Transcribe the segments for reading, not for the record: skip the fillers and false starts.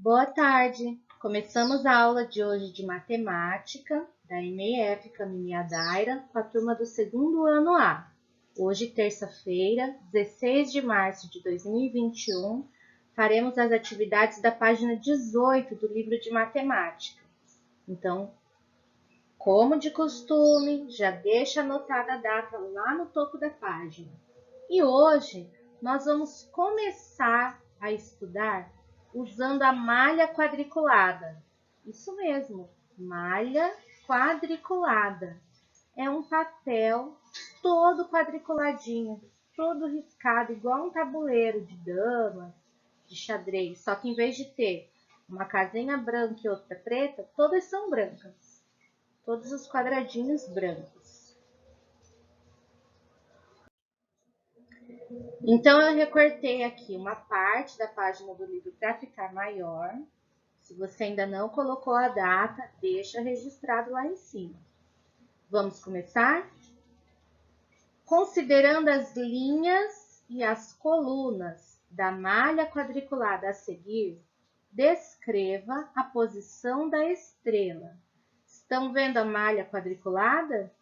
Boa tarde! Começamos a aula de hoje de matemática da MEF Caminha Daira com a turma do segundo ano A. Hoje, terça-feira, 16 de março de 2021, faremos as atividades da página 18 do livro de matemática. Então, como de costume, já deixa anotada a data lá no topo da página. E hoje nós vamos começar a estudar usando a malha quadriculada. Isso mesmo, malha quadriculada. É um papel todo quadriculadinho, todo riscado, igual um tabuleiro de damas, de xadrez. Só que em vez de ter uma casinha branca e outra preta, todas são brancas. Todos os quadradinhos brancos. Então, eu recortei aqui uma parte da página do livro para ficar maior. Se você ainda não colocou a data, deixa registrado lá em cima. Vamos começar? Considerando as linhas e as colunas da malha quadriculada a seguir, descreva a posição da estrela. Estão vendo a malha quadriculada?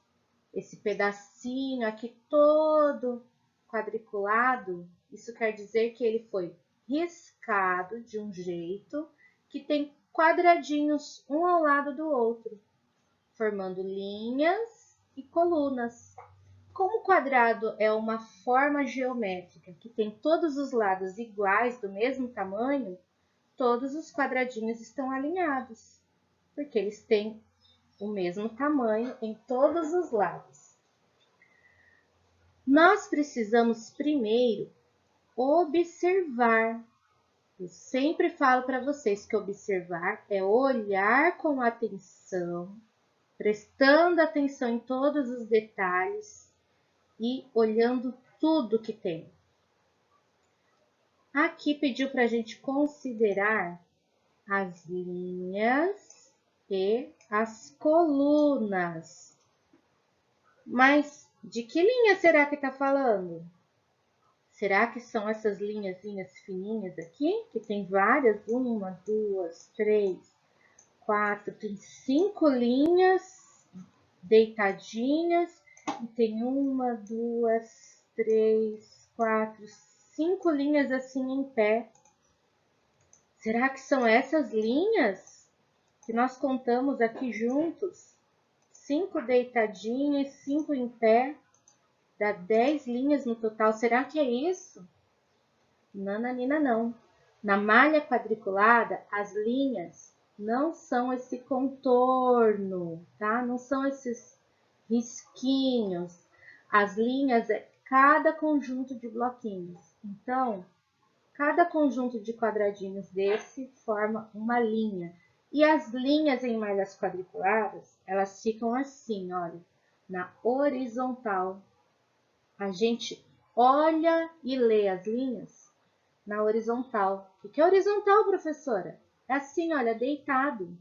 Esse pedacinho aqui todo quadriculado, isso quer dizer que ele foi riscado de um jeito que tem quadradinhos um ao lado do outro, formando linhas e colunas. Como o quadrado é uma forma geométrica que tem todos os lados iguais, do mesmo tamanho, todos os quadradinhos estão alinhados, porque eles têm o mesmo tamanho em todos os lados. Nós precisamos primeiro observar. Eu sempre falo para vocês que observar é olhar com atenção, prestando atenção em todos os detalhes e olhando tudo que tem. Aqui pediu para a gente considerar as linhas e as colunas. Mas de que linha será que está falando? Será que são essas linhazinhas fininhas aqui? Que tem várias, 1, 2, 3, 4, tem 5 linhas deitadinhas. E tem 1, 2, 3, 4, 5 linhas assim em pé. Será que são essas linhas que nós contamos aqui juntos? 5 deitadinhas, 5 em pé. Dá 10 linhas no total. Será que é isso? Nananina, não. Na malha quadriculada, as linhas não são esse contorno, tá? Não são esses risquinhos. As linhas é cada conjunto de bloquinhos. Então, cada conjunto de quadradinhos desse forma uma linha. E as linhas em malhas quadriculadas, elas ficam assim, olha, na horizontal. A gente olha e lê as linhas na horizontal. O que é horizontal, professora? É assim, olha, deitado.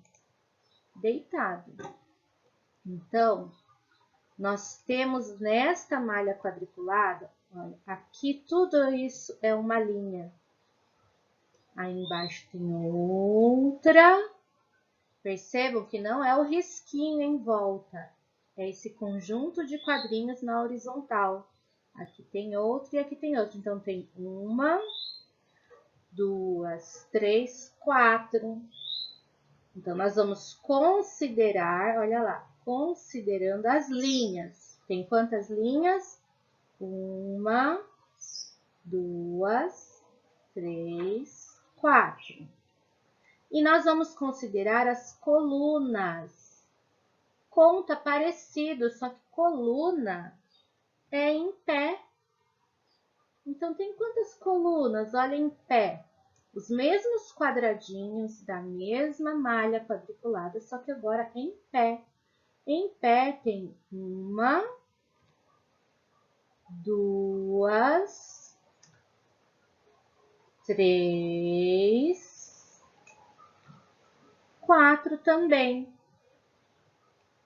Deitado. Então, nós temos nesta malha quadriculada, olha, aqui tudo isso é uma linha. Aí embaixo tem outra. Percebam que não é o risquinho em volta. É esse conjunto de quadrinhos na horizontal. Aqui tem outro e aqui tem outro. Então, tem 1, 2, 3, 4. Então, nós vamos considerar, olha lá, considerando as linhas. Tem quantas linhas? 1, 2, 3, 4. E nós vamos considerar as colunas. Conta parecido, só que coluna é em pé. Então, tem quantas colunas? Olha, em pé. Os mesmos quadradinhos da mesma malha quadriculada, só que agora em pé. Em pé tem 1, 2, 3, 4 também.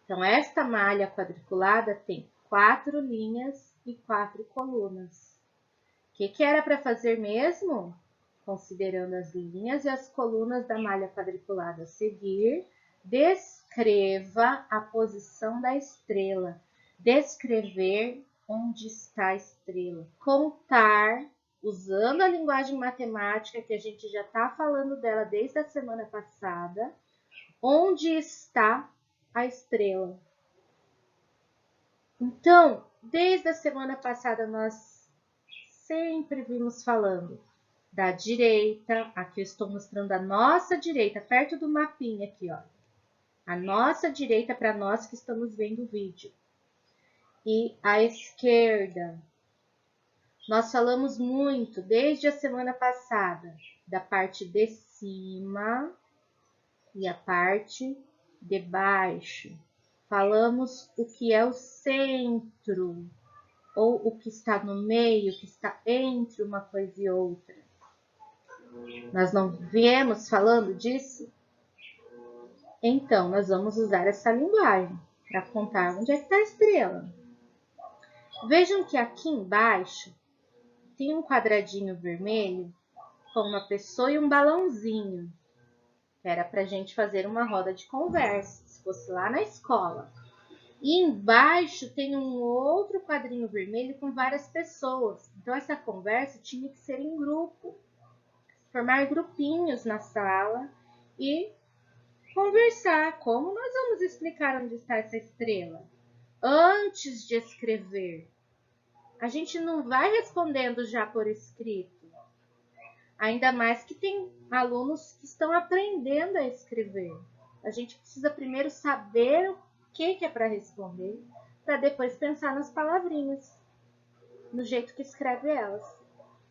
Então, esta malha quadriculada tem 4 linhas e 4 colunas. O que era para fazer mesmo? considerando as linhas e as colunas da malha quadriculada a seguir, descreva a posição da estrela. Descrever onde está a estrela. Contar, usando a linguagem matemática, que a gente já está falando dela desde a semana passada, onde está a estrela. Então, desde a semana passada, nós sempre vimos falando da direita. Aqui eu estou mostrando a nossa direita, perto do mapinha aqui, ó. A nossa direita para nós que estamos vendo o vídeo. E a esquerda. Nós falamos muito, desde a semana passada, da parte de cima e a parte de baixo. Falamos o que é o centro, ou o que está no meio, que está entre uma coisa e outra. Nós não viemos falando disso? Então, nós vamos usar essa linguagem para contar onde é que está a estrela. Vejam que aqui embaixo tem um quadradinho vermelho com uma pessoa e um balãozinho. Era para a gente fazer uma roda de conversa, se fosse lá na escola. E embaixo tem um outro quadrinho vermelho com várias pessoas. Então, essa conversa tinha que ser em grupo. Formar grupinhos na sala e conversar. Como nós vamos explicar onde está essa estrela? Antes de escrever. A gente não vai respondendo já por escrito. Ainda mais que tem alunos que estão aprendendo a escrever. A gente precisa primeiro saber o que é para responder, para depois pensar nas palavrinhas, no jeito que escreve elas.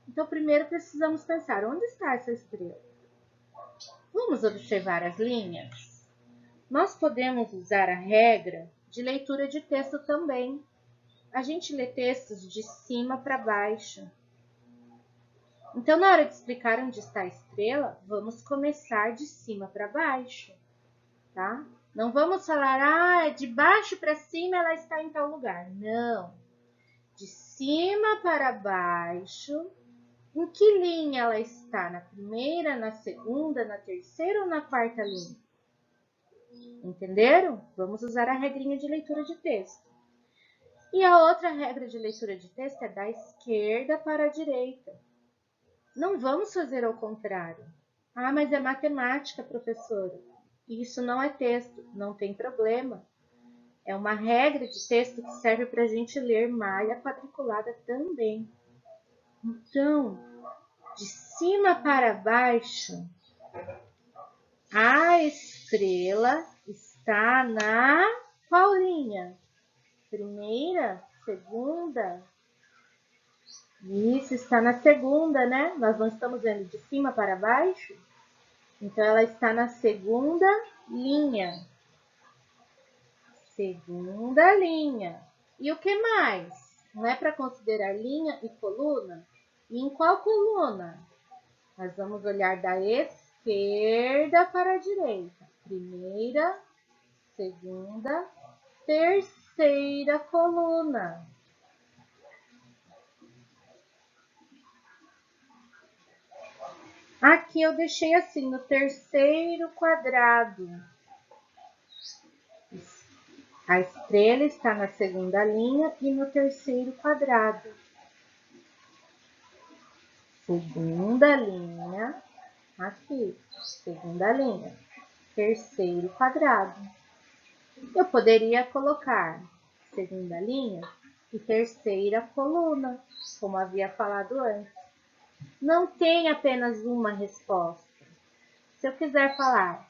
Então, primeiro precisamos pensar, onde está essa estrela? Vamos observar as linhas? Nós podemos usar a regra de leitura de texto também. A gente lê textos de cima para baixo. Então, na hora de explicar onde está a estrela, vamos começar de cima para baixo, tá? Não vamos falar, de baixo para cima ela está em tal lugar. Não. De cima para baixo, em que linha ela está? Na primeira, na segunda, na terceira ou na quarta linha? Entenderam? Vamos usar a regrinha de leitura de texto. E a outra regra de leitura de texto é da esquerda para a direita. Não vamos fazer ao contrário. Ah, mas é matemática, professora. Isso não é texto. Não tem problema. É uma regra de texto que serve para a gente ler malha quadriculada também. Então, de cima para baixo, a estrela está na qual linha? Primeira? Segunda? Isso, está na segunda, né? Nós não estamos vendo de cima para baixo? Então, ela está na segunda linha. Segunda linha. E o que mais? Não é para considerar linha e coluna? E em qual coluna? Nós vamos olhar da esquerda para a direita. Primeira, segunda, terceira coluna. Aqui eu deixei assim, no terceiro quadrado. A estrela está na segunda linha e no terceiro quadrado. Segunda linha, aqui, segunda linha, terceiro quadrado. Eu poderia colocar segunda linha e terceira coluna, como havia falado antes. Não tem apenas uma resposta. Se eu quiser falar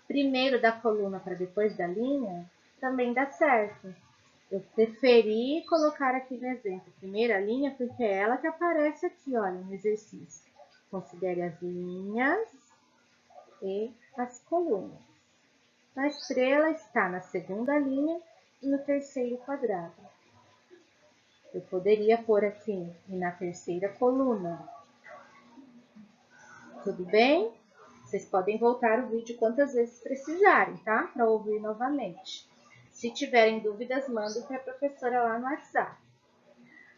primeiro da coluna para depois da linha, também dá certo. Eu preferi colocar aqui no exemplo primeira linha, porque é ela que aparece aqui, olha, no exercício. Considere as linhas e as colunas. A estrela está na segunda linha e no terceiro quadrado. Eu poderia pôr aqui e na terceira coluna. Tudo bem? Vocês podem voltar o vídeo quantas vezes precisarem, tá? Para ouvir novamente. Se tiverem dúvidas, mandem para a professora lá no WhatsApp.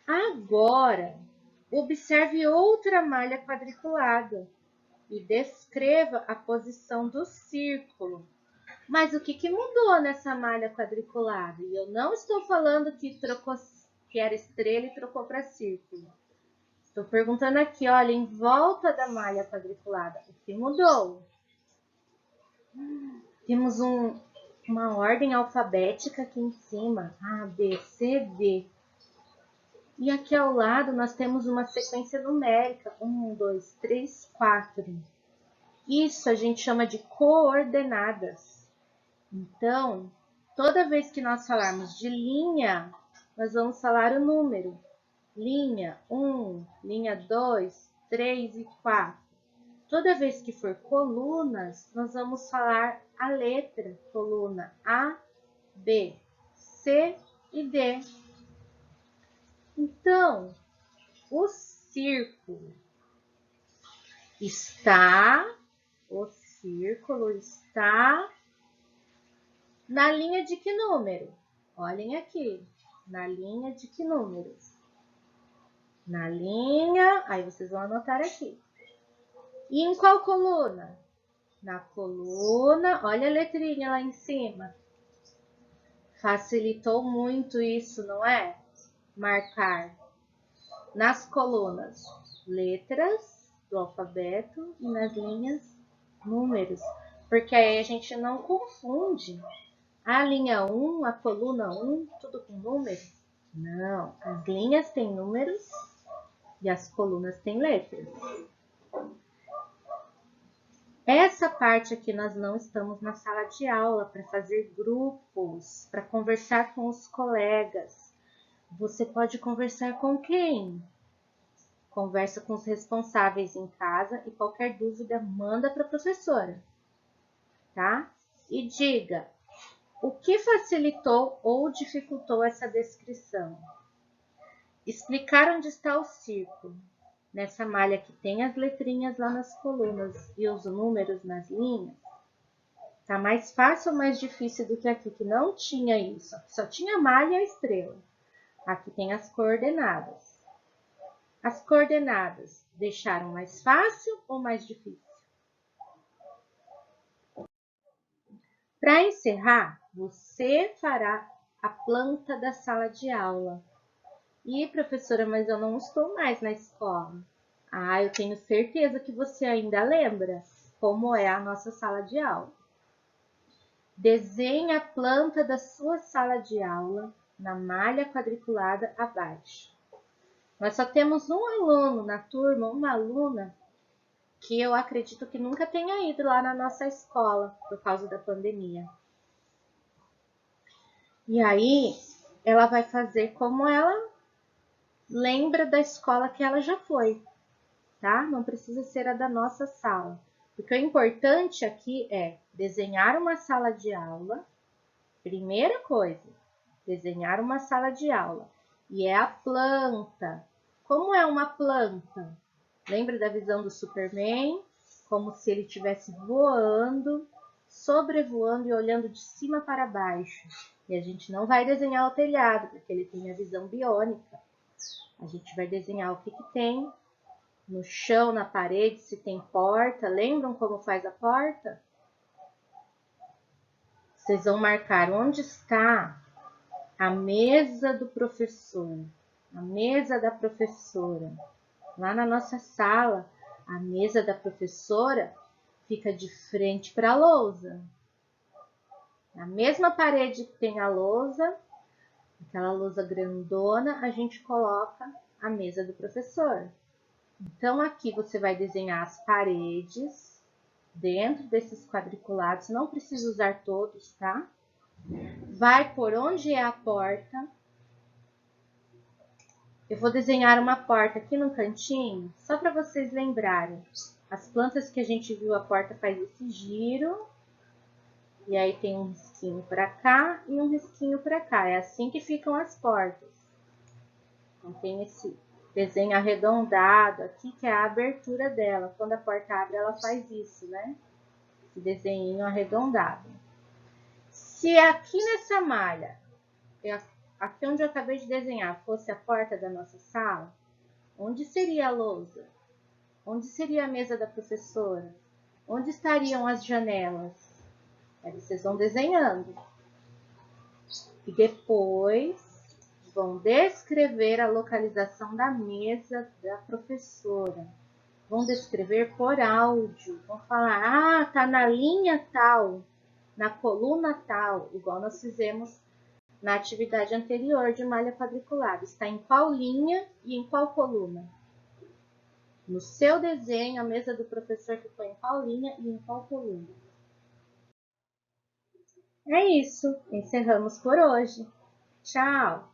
Agora, Observe outra malha quadriculada e descreva a posição do círculo. Mas o que mudou nessa malha quadriculada? E eu não estou falando que era estrela e trocou para círculo. Estou perguntando aqui, olha, em volta da malha quadriculada, o que mudou? Temos uma ordem alfabética aqui em cima, A, B, C, D. E aqui ao lado nós temos uma sequência numérica, 1, 2, 3, 4. Isso a gente chama de coordenadas. Então, toda vez que nós falarmos de linha, nós vamos falar o número. Linha 1, linha 2, 3 e 4. Toda vez que for colunas, nós vamos falar a letra, coluna A, B, C e D. Então, o círculo está na linha de que número? Olhem aqui, na linha de que número? Na linha, aí vocês vão anotar aqui. E em qual coluna? Na coluna, olha a letrinha lá em cima. Facilitou muito isso, não é? Marcar nas colunas letras do alfabeto e nas linhas números, porque aí a gente não confunde a linha 1, a coluna 1, tudo com número. Não, as linhas têm números e as colunas têm letras. Essa parte aqui nós não estamos na sala de aula para fazer grupos, para conversar com os colegas. Você pode conversar com quem? Conversa com os responsáveis em casa e qualquer dúvida manda para a professora, tá? E diga, o que facilitou ou dificultou essa descrição? Explicar onde está o círculo. Nessa malha que tem as letrinhas lá nas colunas e os números nas linhas, tá mais fácil ou mais difícil do que aqui, que não tinha isso? Aqui só tinha malha e a estrela. Aqui tem as coordenadas. As coordenadas deixaram mais fácil ou mais difícil? Para encerrar, você fará a planta da sala de aula. E, professora, mas eu não estou mais na escola. Ah, eu tenho certeza que você ainda lembra como é a nossa sala de aula. Desenhe a planta da sua sala de aula na malha quadriculada abaixo. Nós só temos um aluno na turma, uma aluna, que eu acredito que nunca tenha ido lá na nossa escola por causa da pandemia. E aí, ela vai fazer como ela lembra da escola que ela já foi, tá? Não precisa ser a da nossa sala. Porque o importante aqui é desenhar uma sala de aula. Primeira coisa, desenhar uma sala de aula. E é a planta. Como é uma planta? Lembra da visão do Superman? Como se ele estivesse voando, sobrevoando e olhando de cima para baixo. E a gente não vai desenhar o telhado, porque ele tem a visão biônica. A gente vai desenhar o que tem no chão, na parede, se tem porta. Lembram como faz a porta? Vocês vão marcar onde está a mesa do professor, a mesa da professora. Lá na nossa sala, a mesa da professora fica de frente para a lousa. Na mesma parede que tem a lousa, aquela lousa grandona, a gente coloca a mesa do professor. Então, aqui você vai desenhar as paredes dentro desses quadriculados. Não precisa usar todos, tá? Vai por onde é a porta. Eu vou desenhar uma porta aqui no cantinho, só para vocês lembrarem. As plantas que a gente viu, a porta faz esse giro. E aí tem um risquinho para cá e um risquinho para cá. É assim que ficam as portas. Então, tem esse desenho arredondado aqui, que é a abertura dela. Quando a porta abre, ela faz isso, né? Esse desenho arredondado. Se aqui nessa malha, aqui onde eu acabei de desenhar, fosse a porta da nossa sala, Onde seria a lousa? Onde seria a mesa da professora? Onde estariam as janelas? Aí vocês vão desenhando. E depois vão descrever a localização da mesa da professora. Vão descrever por áudio. Vão falar, tá na linha tal, na coluna tal, igual nós fizemos na atividade anterior de malha quadriculada. Está em qual linha e em qual coluna? No seu desenho, a mesa do professor ficou em qual linha e em qual coluna. É isso. Encerramos por hoje. Tchau!